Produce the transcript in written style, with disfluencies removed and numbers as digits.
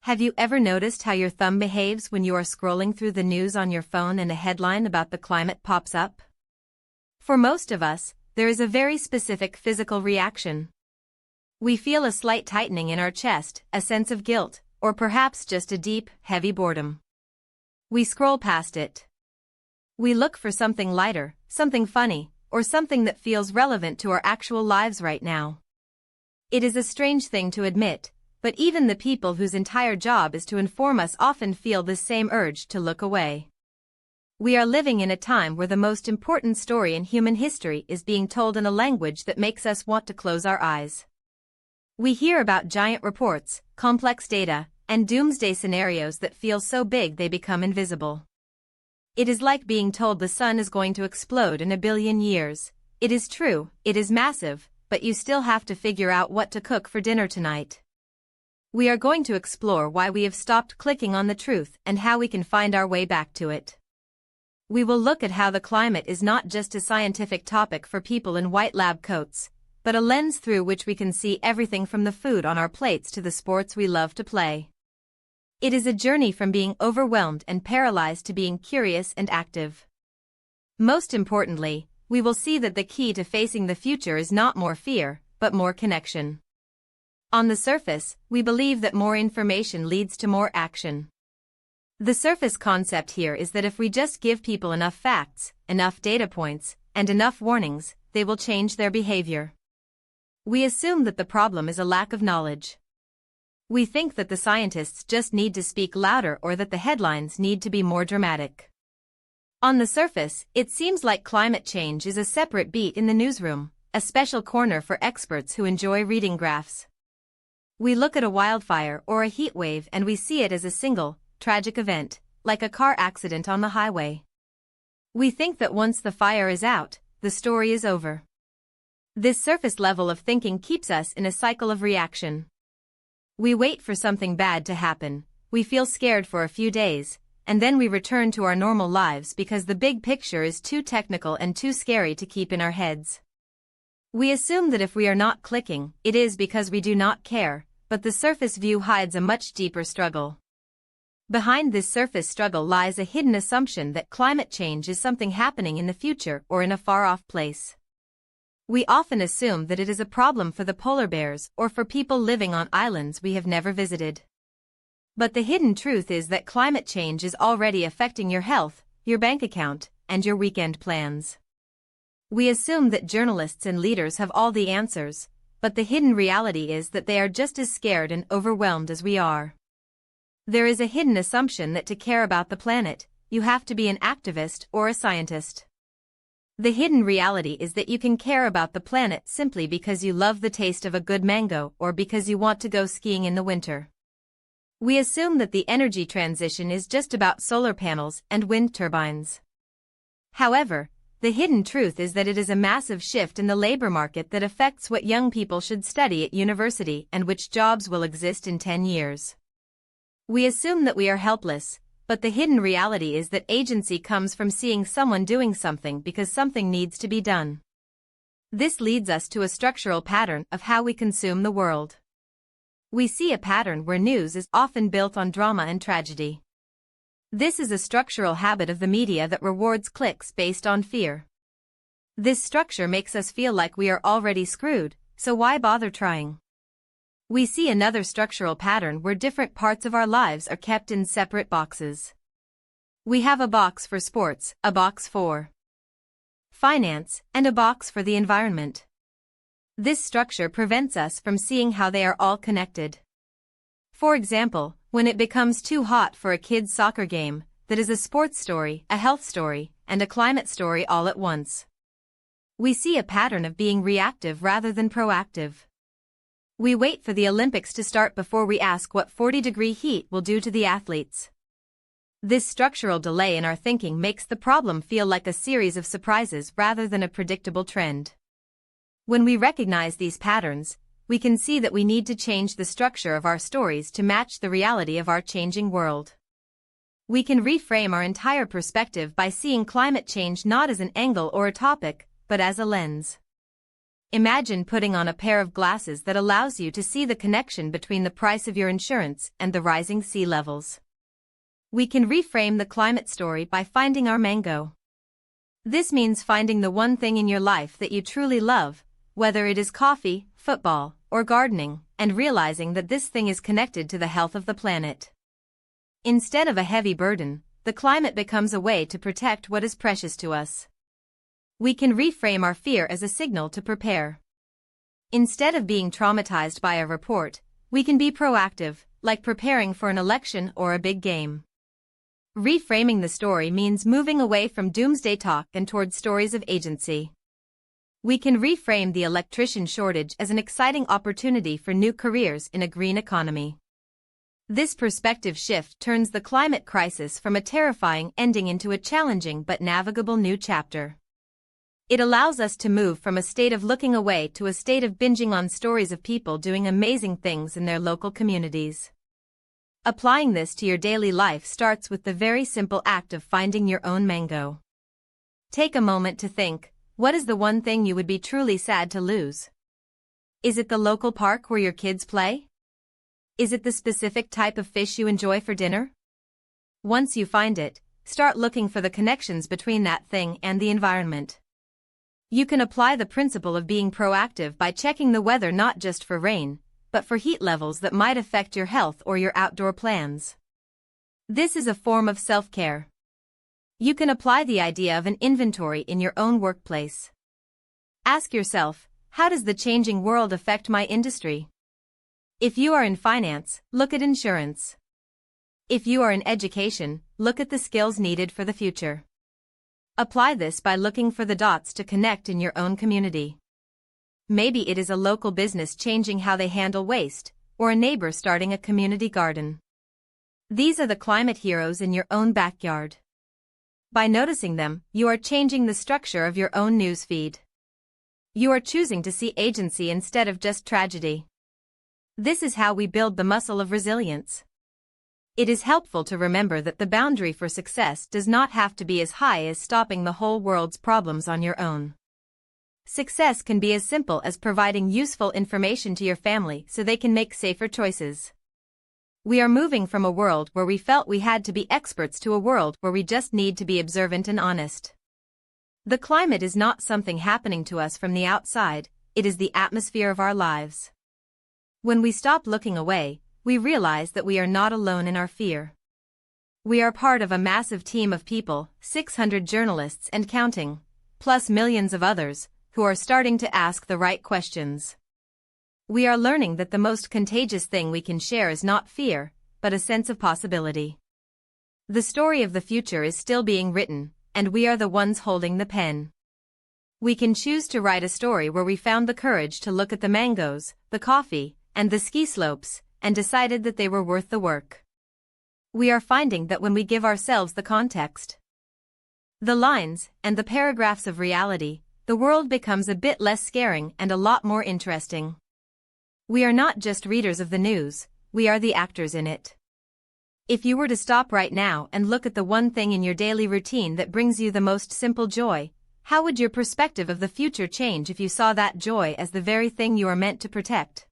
Have you ever noticed how your thumb behaves when you are scrolling through the news on your phone and a headline about the climate pops up? For most of us, there is a very specific physical reaction. We feel a slight tightening in our chest, a sense of guilt, or perhaps just a deep, heavy boredom. We scroll past it. We look for something lighter, something funny, or something that feels relevant to our actual lives right now. It is a strange thing to admit, but even the people whose entire job is to inform us often feel this same urge to look away. We are living in a time where the most important story in human history is being told in a language that makes us want to close our eyes. We hear about giant reports, complex data, and doomsday scenarios that feel so big they become invisible. It is like being told the sun is going to explode in a billion years. It is true, it is massive, but you still have to figure out what to cook for dinner tonight. We are going to explore why we have stopped clicking on the truth and how we can find our way back to it. We will look at how the climate is not just a scientific topic for people in white lab coats, but a lens through which we can see everything from the food on our plates to the sports we love to play. It is a journey from being overwhelmed and paralyzed to being curious and active. Most importantly, we will see that the key to facing the future is not more fear, but more connection. On the surface, we believe that more information leads to more action. The surface concept here is that if we just give people enough facts, enough data points, and enough warnings, they will change their behavior. We assume that the problem is a lack of knowledge. We think that the scientists just need to speak louder or that the headlines need to be more dramatic. On the surface, it seems like climate change is a separate beat in the newsroom, a special corner for experts who enjoy reading graphs. We look at a wildfire or a heat wave and we see it as a single, tragic event, like a car accident on the highway. We think that once the fire is out, the story is over. This surface level of thinking keeps us in a cycle of reaction. We wait for something bad to happen, we feel scared for a few days, and then we return to our normal lives because the big picture is too technical and too scary to keep in our heads. We assume that if we are not clicking, it is because we do not care, but the surface view hides a much deeper struggle. Behind this surface struggle lies a hidden assumption that climate change is something happening in the future or in a far-off place. We often assume that it is a problem for the polar bears or for people living on islands we have never visited. But the hidden truth is that climate change is already affecting your health, your bank account, and your weekend plans. We assume that journalists and leaders have all the answers, but the hidden reality is that they are just as scared and overwhelmed as we are. There is a hidden assumption that to care about the planet, you have to be an activist or a scientist. The hidden reality is that you can care about the planet simply because you love the taste of a good mango or because you want to go skiing in the winter. We assume that the energy transition is just about solar panels and wind turbines. However, the hidden truth is that it is a massive shift in the labor market that affects what young people should study at university and which jobs will exist in 10 years. We assume that we are helpless, but the hidden reality is that agency comes from seeing someone doing something because something needs to be done. This leads us to a structural pattern of how we consume the world. We see a pattern where news is often built on drama and tragedy. This is a structural habit of the media that rewards clicks based on fear. This structure makes us feel like we are already screwed, so why bother trying? We see another structural pattern where different parts of our lives are kept in separate boxes. We have a box for sports, a box for finance, and a box for the environment. This structure prevents us from seeing how they are all connected. For example, when it becomes too hot for a kid's soccer game, that is a sports story, a health story, and a climate story all at once. We see a pattern of being reactive rather than proactive. We wait for the Olympics to start before we ask what 40-degree heat will do to the athletes. This structural delay in our thinking makes the problem feel like a series of surprises rather than a predictable trend. When we recognize these patterns, we can see that we need to change the structure of our stories to match the reality of our changing world. We can reframe our entire perspective by seeing climate change not as an angle or a topic, but as a lens. Imagine putting on a pair of glasses that allows you to see the connection between the price of your insurance and the rising sea levels. We can reframe the climate story by finding our mango. This means finding the one thing in your life that you truly love, whether it is coffee, football, or gardening, and realizing that this thing is connected to the health of the planet. Instead of a heavy burden, the climate becomes a way to protect what is precious to us. We can reframe our fear as a signal to prepare. Instead of being traumatized by a report, we can be proactive, like preparing for an election or a big game. Reframing the story means moving away from doomsday talk and toward stories of agency. We can reframe the electrician shortage as an exciting opportunity for new careers in a green economy. This perspective shift turns the climate crisis from a terrifying ending into a challenging but navigable new chapter. It allows us to move from a state of looking away to a state of binging on stories of people doing amazing things in their local communities. Applying this to your daily life starts with the very simple act of finding your own mango. Take a moment to think, what is the one thing you would be truly sad to lose? Is it the local park where your kids play? Is it the specific type of fish you enjoy for dinner? Once you find it, start looking for the connections between that thing and the environment. You can apply the principle of being proactive by checking the weather not just for rain, but for heat levels that might affect your health or your outdoor plans. This is a form of self-care. You can apply the idea of an inventory in your own workplace. Ask yourself, how does the changing world affect my industry? If you are in finance, look at insurance. If you are in education, look at the skills needed for the future. Apply this by looking for the dots to connect in your own community. Maybe it is a local business changing how they handle waste, or a neighbor starting a community garden. These are the climate heroes in your own backyard. By noticing them, you are changing the structure of your own news feed. You are choosing to see agency instead of just tragedy. This is how we build the muscle of resilience. It is helpful to remember that the boundary for success does not have to be as high as stopping the whole world's problems on your own. Success can be as simple as providing useful information to your family so they can make safer choices. We are moving from a world where we felt we had to be experts to a world where we just need to be observant and honest. The climate is not something happening to us from the outside, it is the atmosphere of our lives. When we stop looking away, we realize that we are not alone in our fear. We are part of a massive team of people, 600 journalists and counting, plus millions of others, who are starting to ask the right questions. We are learning that the most contagious thing we can share is not fear, but a sense of possibility. The story of the future is still being written, and we are the ones holding the pen. We can choose to write a story where we found the courage to look at the mangoes, the coffee, and the ski slopes, and decided that they were worth the work. We are finding that when we give ourselves the context, the lines, and the paragraphs of reality, the world becomes a bit less scaring and a lot more interesting. We are not just readers of the news, we are the actors in it. If you were to stop right now and look at the one thing in your daily routine that brings you the most simple joy, how would your perspective of the future change if you saw that joy as the very thing you are meant to protect?